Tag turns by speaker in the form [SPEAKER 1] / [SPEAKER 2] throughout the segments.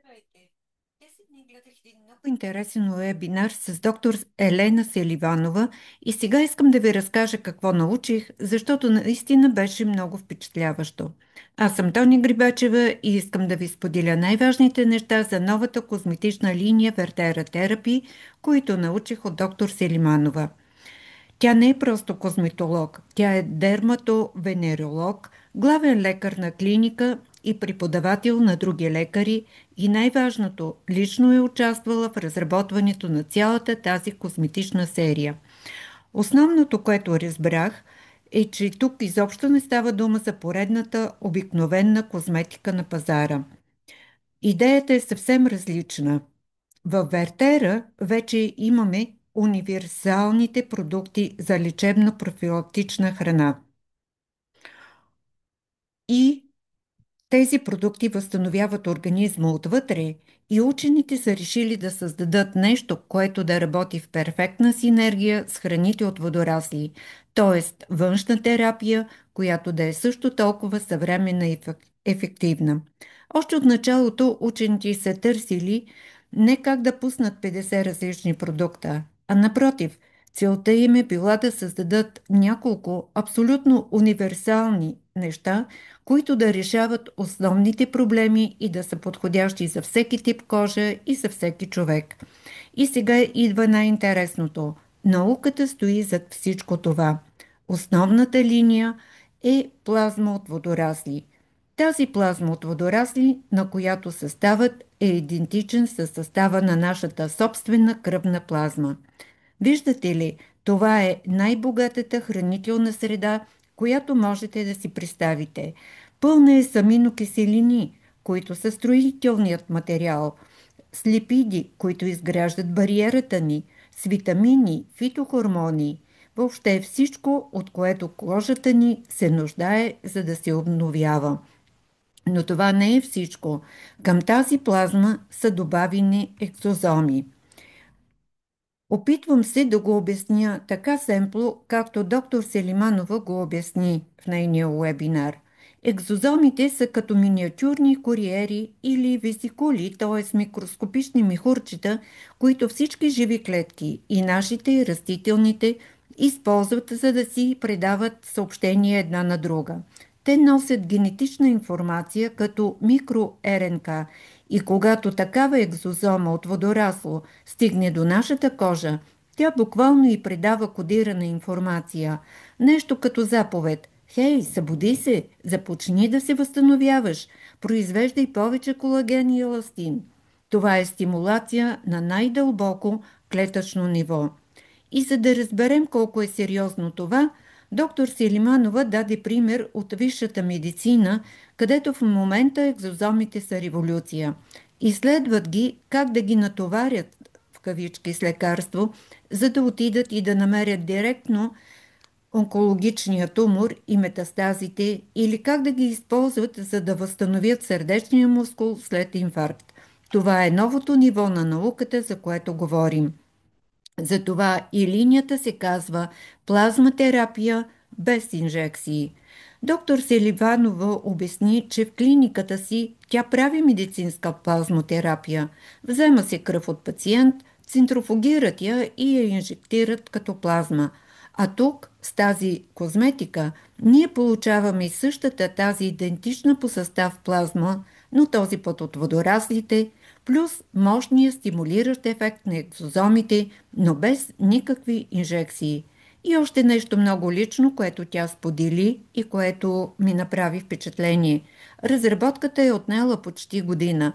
[SPEAKER 1] Здравейте! Тези дни гледах един много интересен вебинар с доктор Елена Селиванова и сега искам да ви разкажа какво научих, защото наистина беше много впечатляващо. Аз съм Тони Грибачева и искам да ви споделя най-важните неща за новата козметична линия Вертера Терапи, които научих от доктор Селиманова. Тя не е просто козметолог, тя е дерматовенеролог, главен лекар на клиника и преподавател на други лекари и най-важното, лично е участвала в разработването на цялата тази козметична серия. Основното, което разбрах, е, че тук изобщо не става дума за поредната обикновена козметика на пазара. Идеята е съвсем различна. В Вертера вече имаме универсалните продукти за лечебно-профилактична храна. И тези продукти възстановяват организма отвътре и учените са решили да създадат нещо, което да работи в перфектна синергия с храните от водорасли, т.е. външна терапия, която да е също толкова съвременна и ефективна. Още от началото учените са търсили не как да пуснат 50 различни продукта, а напротив, целта им е била да създадат няколко абсолютно универсални неща, които да решават основните проблеми и да са подходящи за всеки тип кожа и за всеки човек. И сега идва най-интересното. Науката стои зад всичко това. Основната линия е плазма от водорасли. Тази плазма от водорасли, на която съставът е идентичен със състава на нашата собствена кръвна плазма. Виждате ли, това е най-богатата хранителна среда, която можете да си представите. Пълна е с аминокиселини, които са строителният материал, с липиди, които изграждат бариерата ни, с витамини, фитохормони, въобще всичко, от което кожата ни се нуждае, за да се обновява. Но това не е всичко. Към тази плазма са добавени екзозоми. Опитвам се да го обясня така семпло, както доктор Селиманова го обясни в нейния уебинар. Екзозомите са като миниатюрни куриери или весикули, т.е. микроскопични михурчета, които всички живи клетки, и нашите, и растителните, използват, за да си предават съобщения една на друга. Те носят генетична информация като микро-РНК и когато такава екзозома от водорасло стигне до нашата кожа, тя буквално й предава кодирана информация. Нещо като заповед. Хей, събуди се, започни да се възстановяваш, произвеждай повече колаген и еластин. Това е стимулация на най-дълбоко клетъчно ниво. И за да разберем колко е сериозно това, доктор Селиманова даде пример от висшата медицина, където в момента екзозомите са революция. Изследват ги как да ги натоварят в кавички с лекарство, за да отидат и да намерят директно онкологичния тумор и метастазите или как да ги използват, за да възстановят сърдечния мускул след инфаркт. Това е новото ниво на науката, за което говорим. Затова и линията се казва плазматерапия без инжекции. Доктор Селиванова обясни, че в клиниката си тя прави медицинска плазмотерапия. Взема се кръв от пациент, центрофугират я и я инжектират като плазма. А тук, с тази козметика, ние получаваме същата тази идентична по състав плазма, но този път от водораслите, плюс мощния стимулиращ ефект на екзозомите, но без никакви инжекции. И още нещо много лично, което тя сподели и което ми направи впечатление. Разработката е отнела почти година.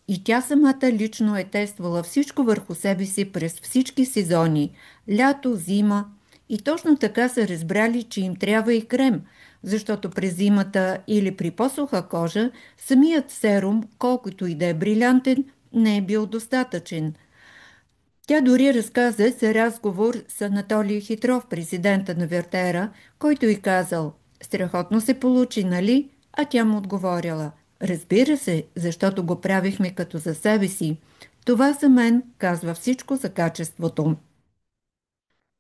[SPEAKER 1] И тя самата лично е тествала всичко върху себе си през всички сезони – лято, зима. И точно така са разбрали, че им трябва и крем, защото през зимата или при по-суха кожа, самият серум, колкото и да е брилянтен, не е бил достатъчен. Тя дори разказа за разговор с Анатолий Хитров, президента на Вертера, който й казал: «Страхотно се получи, нали?» А тя му отговорила: «Разбира се, защото го правихме като за себе си. Това за мен казва всичко за качеството».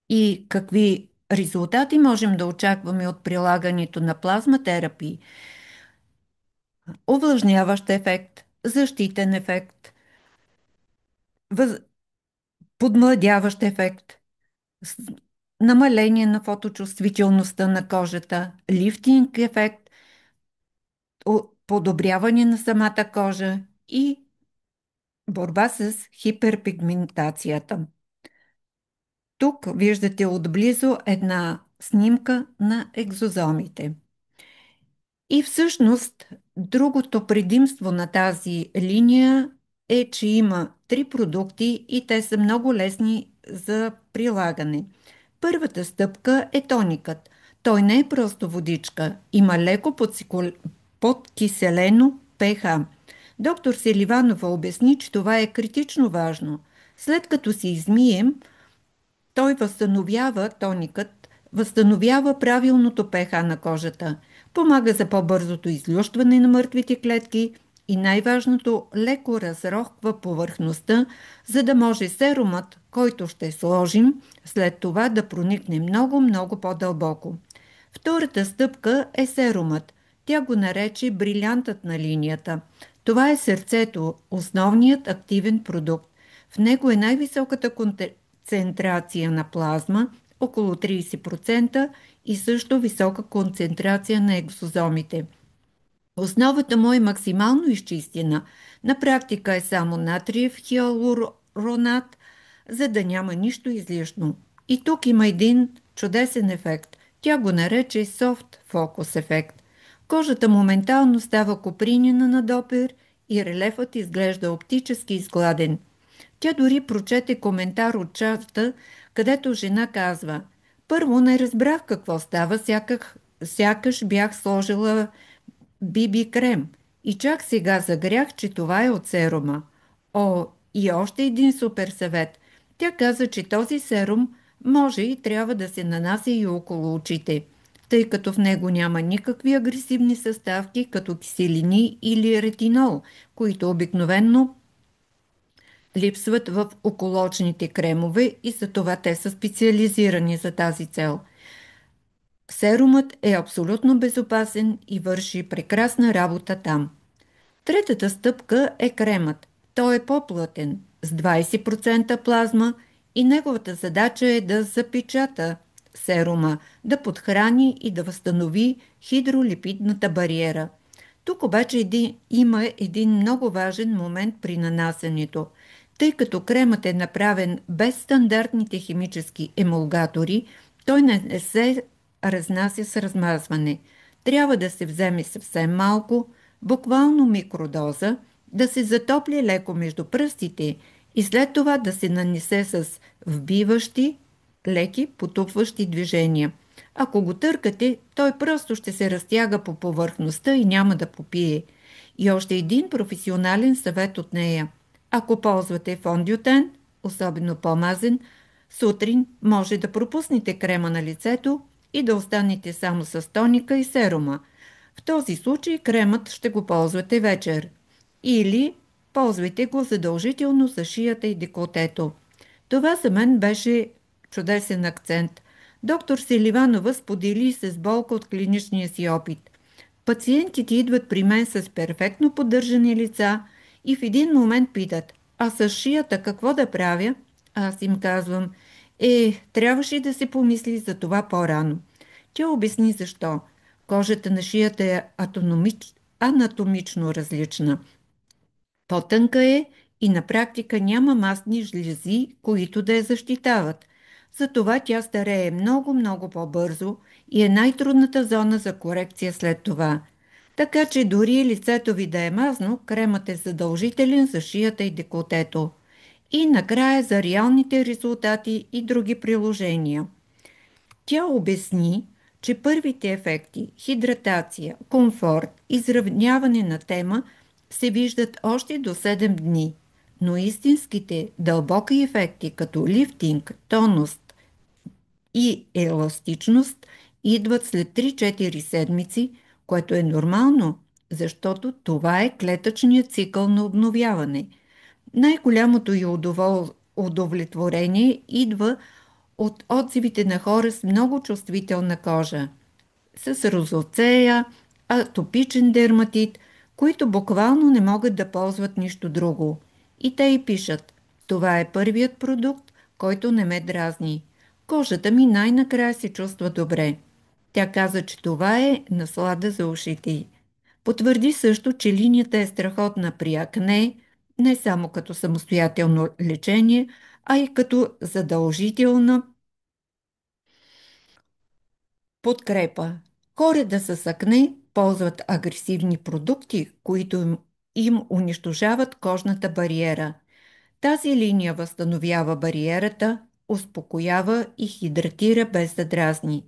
[SPEAKER 1] И какви резултати можем да очакваме от прилагането на плазматерапии? Увлажняващ ефект, защитен ефект, въз... подмладяващ ефект, с- намаление на фоточувствителността на кожата, лифтинг ефект, подобряване на самата кожа и борба с хиперпигментацията. Тук виждате отблизо една снимка на екзозомите. И всъщност, другото предимство на тази линия е, че има три продукти и те са много лесни за прилагане. Първата стъпка е тоникът. Той не е просто водичка, има леко подкиселено pH. Доктор Селиванова обясни, че това е критично важно. След като си измием, той възстановява, тоникът, възстановява правилното pH на кожата, помага за по-бързото излющване на мъртвите клетки и най-важното леко разрохва повърхността, за да може серумът, който ще сложим, след това да проникне много по-дълбоко. Втората стъпка е серумът. Тя го нарече брилянтът на линията. Това е сърцето, основният активен продукт. В него е най-високата концентрация на плазма, около 30% и също висока концентрация на екзозомите. Основата му е максимално изчистена. На практика е само натриев хиалуронат, за да няма нищо излишно. И тук има един чудесен ефект. Тя го нарече soft focus ефект. Кожата моментално става копринена на допир и релефът изглежда оптически изгладен. Тя дори прочете коментар от чата, където жена казва: "Първо не разбрах какво става, сякаш бях сложила биби крем и чак сега загрях, че това е от серума." О, и още един супер съвет. Тя каза, че този серум може и трябва да се нанася и около очите, тъй като в него няма никакви агресивни съставки, като киселини или ретинол, които обикновенно липсват в околочните кремове и за това те са специализирани за тази цел. Серумът е абсолютно безопасен и върши прекрасна работа там. Третата стъпка е кремът. Той е по-плътен, с 20% плазма и неговата задача е да запечата серума, да подхрани и да възстанови хидролипидната бариера. Тук обаче има един много важен момент при нанасянето. Тъй като кремът е направен без стандартните химически емулгатори, той не се разнася с размазване. Трябва да се вземе съвсем малко, буквално микродоза, да се затопли леко между пръстите и след това да се нанесе с вбиващи, леки, потупващи движения. Ако го търкате, той просто ще се разтяга по повърхността и няма да попие. И още един професионален съвет от нея. Ако ползвате фондютен, особено по-мазен, сутрин може да пропуснете крема на лицето и да останете само с тоника и серума. В този случай кремът ще го ползвате вечер. Или ползвайте го задължително за шията и деколтето. Това за мен беше чудесен акцент. Доктор Селиванова сподели с болка от клиничния си опит. Пациентите идват при мен с перфектно поддържани лица и в един момент питат: "А с шията какво да правя?" Аз им казвам: трябваше да се помисли за това по-рано." Тя обясни защо. Кожата на шията е анатомично различна. По-тънка е и на практика няма мастни жлези, които да я защитават. Затова тя старее много по-бързо и е най-трудната зона за корекция след това. Така че дори лицето ви да е мазно, кремът е задължителен за шията и деколтето. И накрая за реалните резултати и други приложения. Тя обясни, че първите ефекти – хидратация, комфорт, изравняване на тема – се виждат още до 7 дни, но истинските дълбоки ефекти като лифтинг, тонус и еластичност идват след 3-4 седмици, което е нормално, защото това е клетъчният цикъл на обновяване. Най-голямото й удовлетворение идва от отзивите на хора с много чувствителна кожа, с розоцея, атопичен дерматит, които буквално не могат да ползват нищо друго. И те й пишат: това е първият продукт, който не ме дразни. Кожата ми най-накрая се чувства добре. Тя каза, че това е наслада за ушите й. Потвърди също, че линията е страхотна при акне, не само като самостоятелно лечение, а и като задължителна подкрепа. Хората с акне ползват агресивни продукти, които им унищожават кожната бариера. Тази линия възстановява бариерата, успокоява и хидратира без да дразни.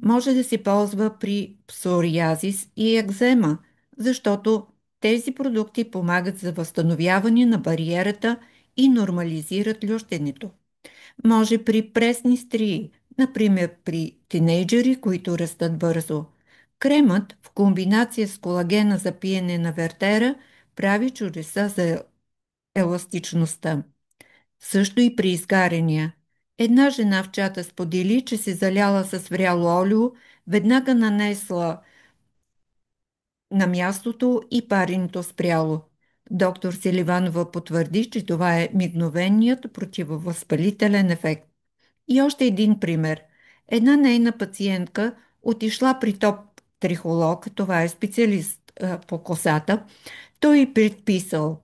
[SPEAKER 1] Може да се ползва при псориазис и екзема, защото тези продукти помагат за възстановяване на бариерата и нормализират лющенето. Може при пресни стрии, например при тинейджери, които растат бързо. Кремът в комбинация с колагена за пиене на вертера прави чудеса за еластичността. Също и при изгаряния. Една жена в чата сподели, че се заляла с вряло олио, веднага нанесла на мястото и паренето спряло. Доктор Селиванова потвърди, че това е мигновеният противовъзпалителен ефект. И още един пример. Една нейна пациентка отишла при топ трихолог, това е специалист по косата. Той й предписал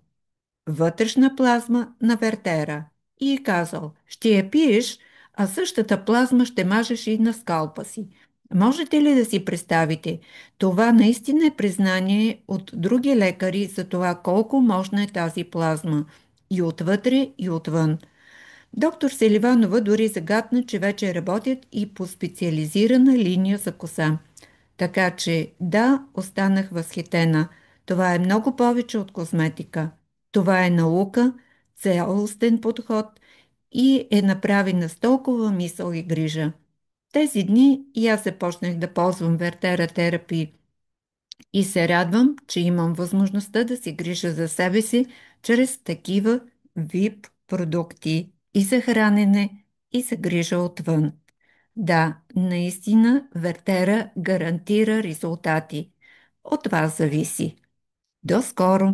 [SPEAKER 1] вътрешна плазма на вертера и е казал: ще я пиеш, а същата плазма ще мажеш и на скалпа си. Можете ли да си представите? Това наистина е признание от други лекари за това колко мощна е тази плазма. И отвътре, и отвън. Доктор Селиванова дори загадна, че вече работят и по специализирана линия за коса. Така че да, останах възхитена. Това е много повече от козметика. Това е наука, цялостен подход и е направена с толкова мисъл и грижа. Тези дни и аз започнах да ползвам Вертера терапи и се радвам, че имам възможността да се грижа за себе си чрез такива VIP продукти и за хранене, и за грижа отвън. Да, наистина Вертера гарантира резултати. От вас зависи. До скоро!